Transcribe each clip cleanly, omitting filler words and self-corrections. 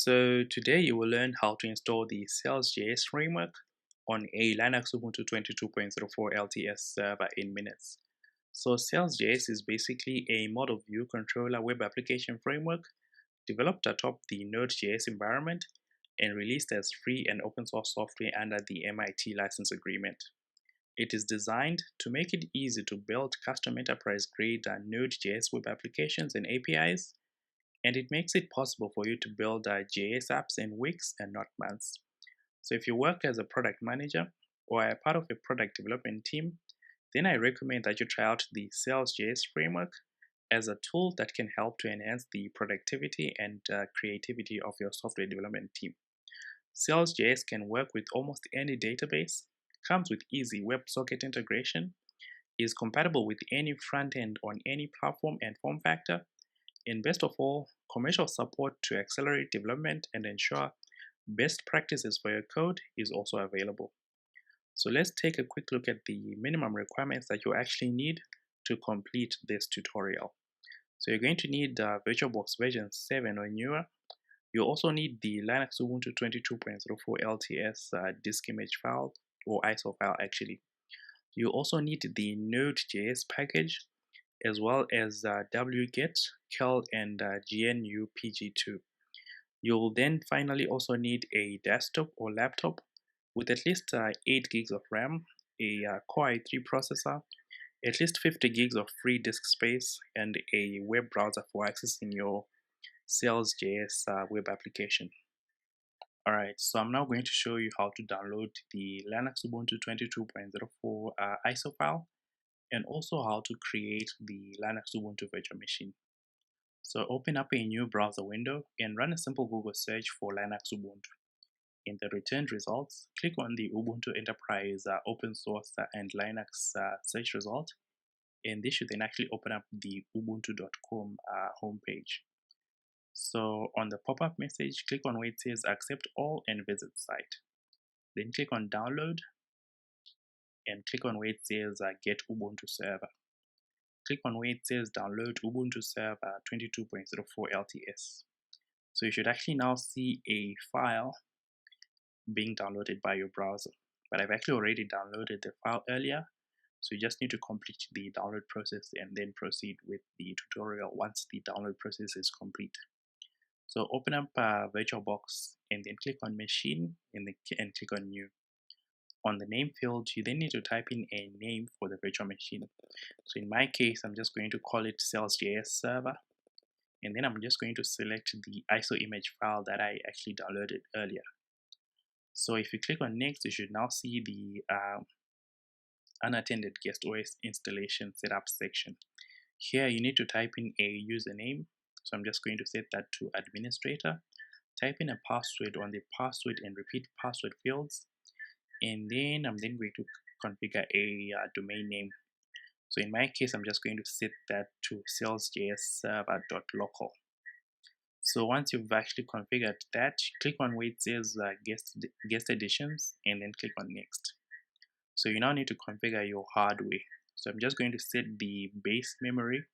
So today you will learn how to install the sails.js framework on a Linux Ubuntu 22.04 LTS server in minutes. So sails.js is basically a model view controller web application framework developed atop the node.js environment and released as free and open source software under the MIT license agreement. It is designed to make it easy to build custom enterprise-grade Node.js web applications and APIs, and it makes it possible for you to build JS apps in weeks and not months. So if you work as a product manager or are part of a product development team, then I recommend that you try out the sails.js framework as a tool that can help to enhance the productivity and creativity of your software development team. Sails.js can work with almost any database, comes with easy WebSocket integration, is compatible with any front end on any platform and form factor, and best of all, commercial support to accelerate development and ensure best practices for your code is also available. So let's take a quick look at the minimum requirements that you actually need to complete this tutorial. So you're going to need VirtualBox version 7 or newer. You also need the Linux Ubuntu 22.04 LTS disk image file or ISO file actually. You also need the node.js package as well as wget, curl, and GNU-PG2. You'll then finally also need a desktop or laptop with at least 8 gigs of RAM, a Core i3 processor, at least 50 gigs of free disk space, and a web browser for accessing your sails.js web application. Alright, so I'm now going to show you how to download the Linux Ubuntu 22.04 ISO file and also how to create the Linux Ubuntu virtual machine. So open up a new browser window and run a simple Google search for Linux Ubuntu. In the returned results, click on the Ubuntu Enterprise Open Source and Linux search result, and this should then actually open up the ubuntu.com homepage. So on the pop-up message, click on where it says accept all and visit site. Then click on download and click on where it says get Ubuntu server. Click on where it says download Ubuntu server 22.04 LTS. So you should actually now see a file being downloaded by your browser. But I've actually already downloaded the file earlier, so you just need to complete the download process and then proceed with the tutorial once the download process is complete. So open up VirtualBox and then click on machine and click on new. On the name field, you then need to type in a name for the virtual machine. So in my case, I'm just going to call it sails.js server, and then I'm just going to select the ISO image file that I actually downloaded earlier. So if you click on next, you should now see the unattended guest OS installation setup section. Here you need to type in a username. So I'm just going to set that to administrator. Type in a password on the password and repeat password fields. And then I'm then going to configure a domain name. So in my case, I'm just going to set that to sails.js server.local. So once you've actually configured that, click on where it says guest additions and then click on next. So you now need to configure your hardware. So I'm just going to set the base memory.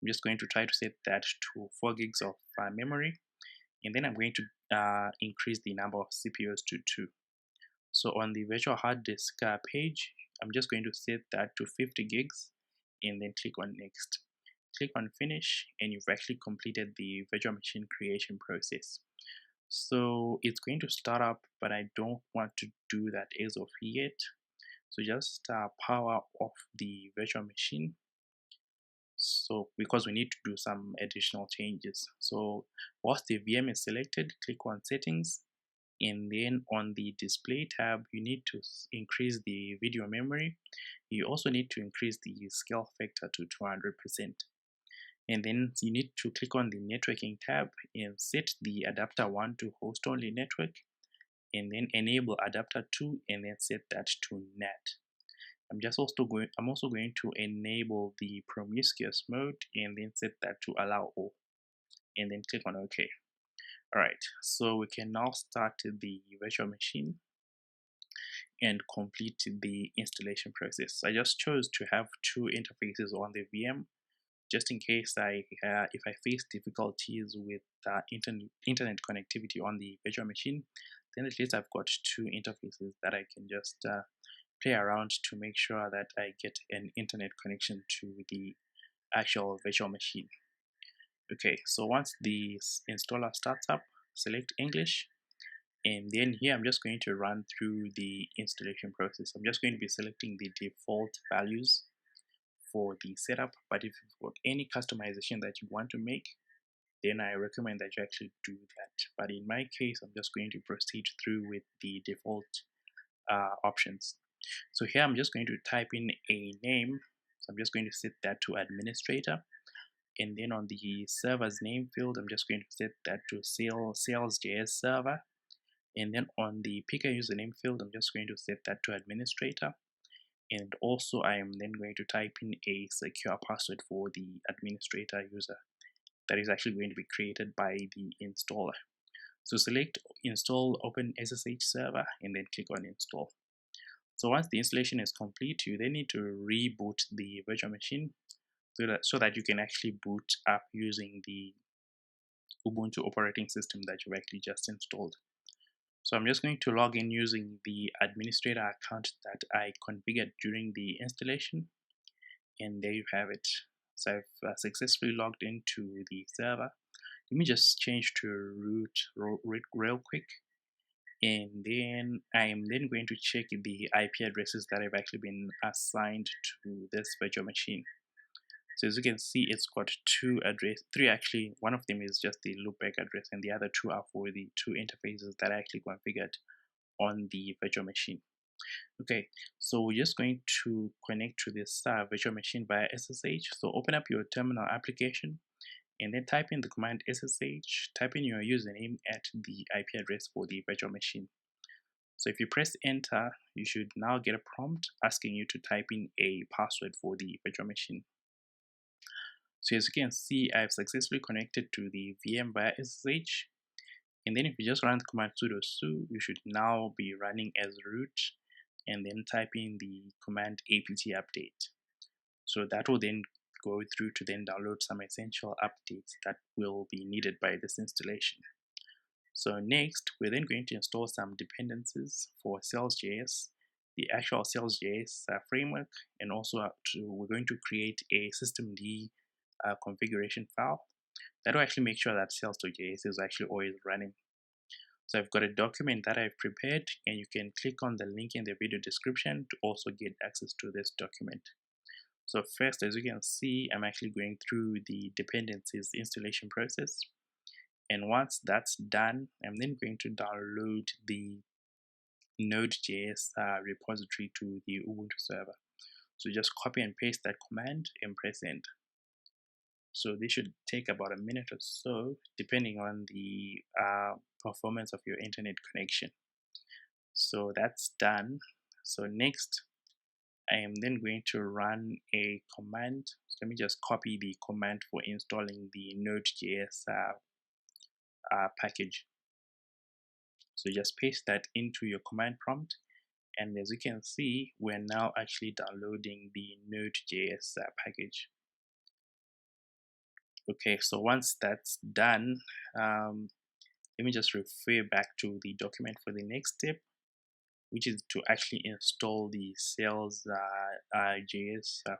I'm just going to try to set that to 4 gigs of memory, and then I'm going to increase the number of CPUs to 2. So on the virtual hard disk page, I'm just going to set that to 50 gigs and then click on next. Click on finish and you've actually completed the virtual machine creation process. So it's going to start up, but I don't want to do that as of yet. So just power off the virtual machine. So because we need to do some additional changes. So once the VM is selected, click on settings, and then on the display tab, you need to increase the video memory. You also need to increase the scale factor to 200%. And then you need to click on the networking tab and set the adapter 1 to host only network, and then enable adapter 2 and then set that to NAT. I'm also going to enable the promiscuous mode and then set that to allow all, and then click on OK. Alright, so we can now start the virtual machine and complete the installation process. I just chose to have 2 interfaces on the VM just in case if I face difficulties with internet connectivity on the virtual machine, then at least I've got two interfaces that I can just play around to make sure that I get an internet connection to the actual virtual machine. Okay, so once the installer starts up, select English, and then here I'm just going to run through the installation process. I'm just going to be selecting the default values for the setup, but if you've got any customization that you want to make, then I recommend that you actually do that. But in my case, I'm just going to proceed through with the default options. So here I'm just going to type in a name. So I'm just going to set that to administrator. And then on the server's name field, I'm just going to set that to sails.js server. And then on the picker username field, I'm just going to set that to administrator. And also I am then going to type in a secure password for the administrator user that is actually going to be created by the installer. So select install OpenSSH server and then click on install. So once the installation is complete, you then need to reboot the virtual machine so that you can actually boot up using the Ubuntu operating system that you've actually just installed. So I'm just going to log in using the administrator account that I configured during the installation, and there you have it. So I've successfully logged into the server. Let me just change to root real quick, and then I'm then going to check the IP addresses that have actually been assigned to this virtual machine. So as you can see, it's got three actually. One of them is just the loopback address, and the other two are for the two interfaces that I actually configured on the virtual machine. Okay, so we're just going to connect to this virtual machine via SSH. So open up your terminal application and then type in the command SSH, type in your username at the IP address for the virtual machine. So if you press enter, you should now get a prompt asking you to type in a password for the virtual machine. So as you can see, I've successfully connected to the VM via SSH. And then if you just run the command sudo su, you should now be running as root and then type in the command apt update. So that will then go through to then download some essential updates that will be needed by this installation. So next, we're then going to install some dependencies for sails.js, the actual sails.js framework, and also we're going to create a systemd configuration file that will actually make sure that sails.js is actually always running. So I've got a document that I've prepared, and you can click on the link in the video description to also get access to this document. So first, as you can see, I'm actually going through the dependencies installation process. And once that's done, I'm then going to download the node.js repository to the Ubuntu server. So just copy and paste that command and press enter. So this should take about a minute or so, depending on the performance of your internet connection. So that's done. So next, I am then going to run a command. So let me just copy the command for installing the node.js package. So just paste that into your command prompt, and as you can see, we're now actually downloading the node.js package. Okay, so once that's done, let me just refer back to the document for the next step, which is to actually install the sails.js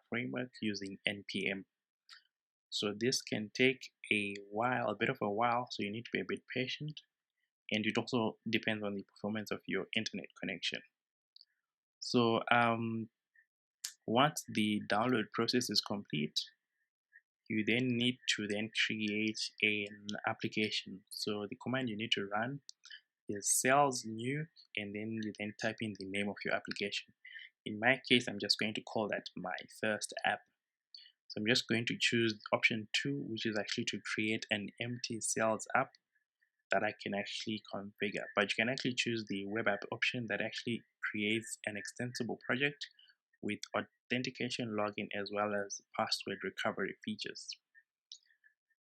framework using npm. So this can take a bit of a while, so you need to be a bit patient, and it also depends on the performance of your internet connection. So once the download process is complete, you then need to then create an application. So the command you need to run is sails new, and then you then type in the name of your application. In my case, I'm just going to call that my first app. So I'm just going to choose option 2, which is actually to create an empty sails app that I can actually configure. But you can actually choose the web app option that actually creates an extensible project with authentication login as well as password recovery features.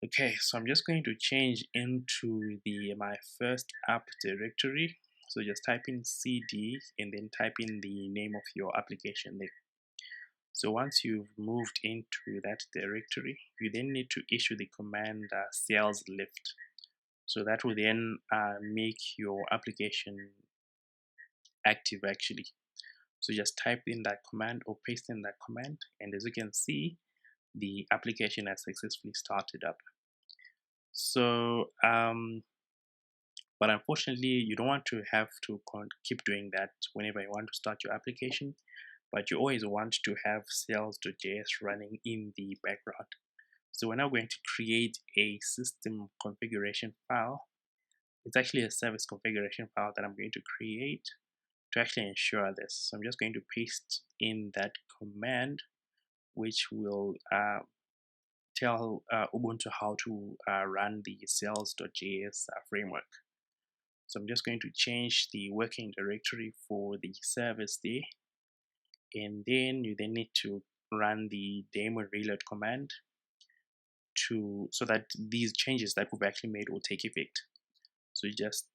Okay, so I'm just going to change into my first app directory. So just type in cd and then type in the name of your application there. So once you've moved into that directory, you then need to issue the command sails lift. So that will then make your application active actually. So just type in that command or paste in that command, and as you can see, the application has successfully started up. So but unfortunately, you don't want to have to keep doing that whenever you want to start your application, but you always want to have sails.js running in the background. So we're now going to create a system configuration file. It's actually a service configuration file that I'm going to create to actually ensure this. So I'm just going to paste in that command, which will tell Ubuntu how to run the sails.js framework. So I'm just going to change the working directory for the service there, and then you then need to run the daemon reload command so that these changes that we've actually made will take effect. So you just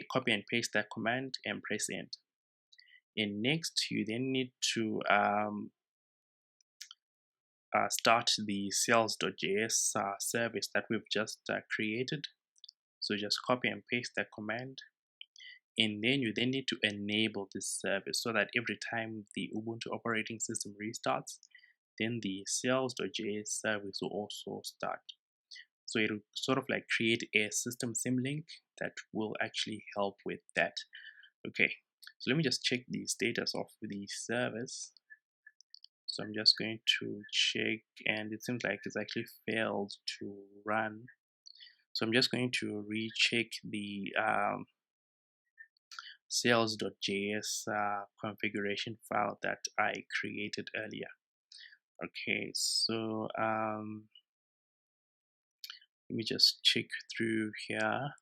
copy and paste that command and press enter. And next, you then need to start the sails.js service that we've just created. So just copy and paste that command, and then you then need to enable this service so that every time the Ubuntu operating system restarts, then the sails.js service will also start. So it'll sort of like create a system symlink that will actually help with that. Okay, so let me just check the status of the service. So I'm just going to check, and it seems like it's actually failed to run. So I'm just going to recheck the sails.js configuration file that I created earlier. Okay, so let me just check through here.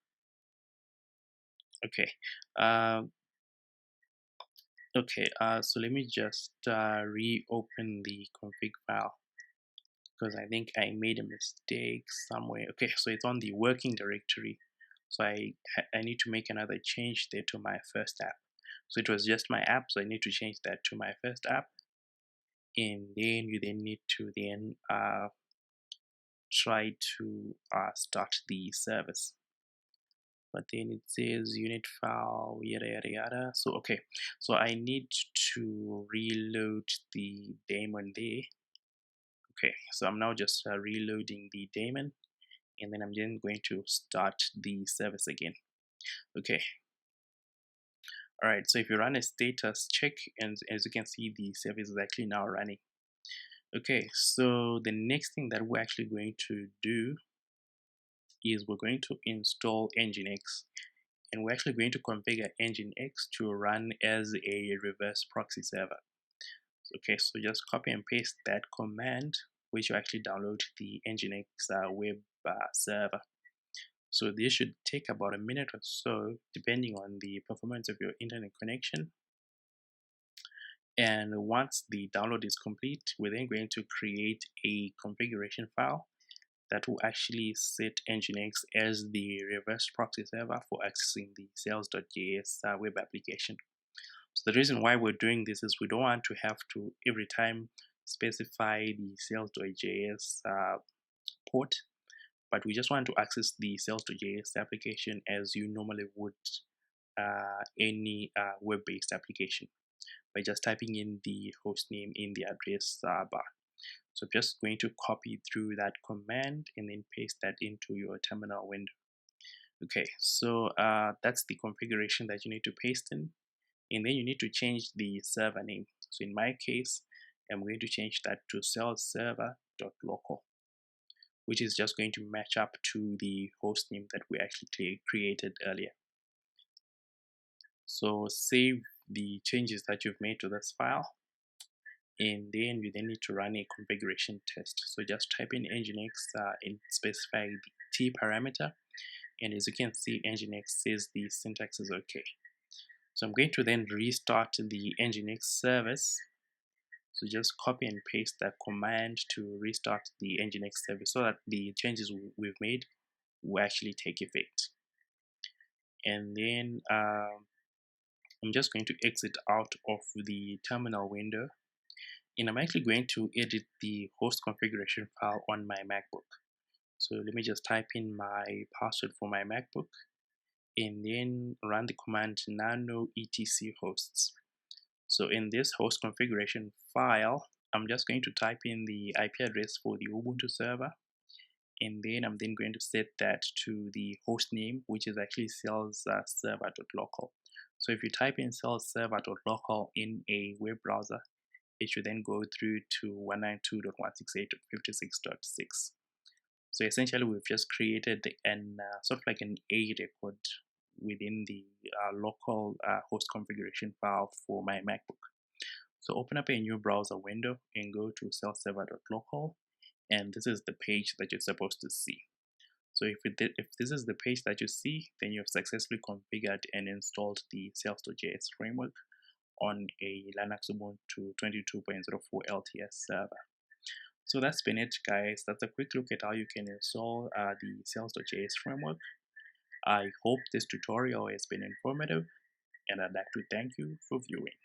Okay, so let me just reopen the config file because I think I made a mistake somewhere. Okay, so it's on the working directory. So I need to make another change there to my first app. So it was just my app, so I need to change that to my first app. And then you then need to then try to start the service. But then it says unit file, yada yada yada. So okay, so I need to reload the daemon there. Okay, so I'm now just reloading the daemon, and then I'm then going to start the service again. Okay, all right, so if you run a status check, and as you can see, the service is actually now running. Okay, so the next thing that we're actually going to do is we're going to install Nginx, and we're actually going to configure Nginx to run as a reverse proxy server. Okay, so just copy and paste that command, which you actually download the Nginx web server. So this should take about a minute or so, depending on the performance of your internet connection. And once the download is complete, we're then going to create a configuration file that will actually set Nginx as the reverse proxy server for accessing the sails.js web application. So the reason why we're doing this is we don't want to have to every time specify the sails.js port, but we just want to access the sails.js application as you normally would any web-based application by just typing in the host name in the address bar. So I'm just going to copy through that command and then paste that into your terminal window. Okay, so that's the configuration that you need to paste in, and then you need to change the server name. So in my case, I'm going to change that to sailserver.local, which is just going to match up to the host name that we actually created earlier. So save the changes that you've made to this file, and then you then need to run a configuration test. So just type in Nginx and specify the t parameter, and as you can see, Nginx says the syntax is okay. So I'm going to then restart the Nginx service. So just copy and paste that command to restart the Nginx service so that the changes we've made will actually take effect. And then I'm just going to exit out of the terminal window, And I'm actually going to edit the host configuration file on my MacBook. So let me just type in my password for my MacBook and then run the command nano etc hosts. So in this host configuration file, I'm just going to type in the IP address for the Ubuntu server, and then I'm going to set that to the host name, which is actually sails.server.local. So if you type in sails.server.local in a web browser, it should then go through to 192.168.56.6. So essentially, we've just created an sort of like an A record within the local host configuration file for my MacBook. So open up a new browser window and go to sails.server.local, and this is the page that you're supposed to see. So if this is the page that you see, then you've successfully configured and installed the sails.js framework on a Linux Ubuntu 22.04 LTS server. So that's been it, guys. That's a quick look at how you can install the sails.js framework. I hope this tutorial has been informative, and I'd like to thank you for viewing.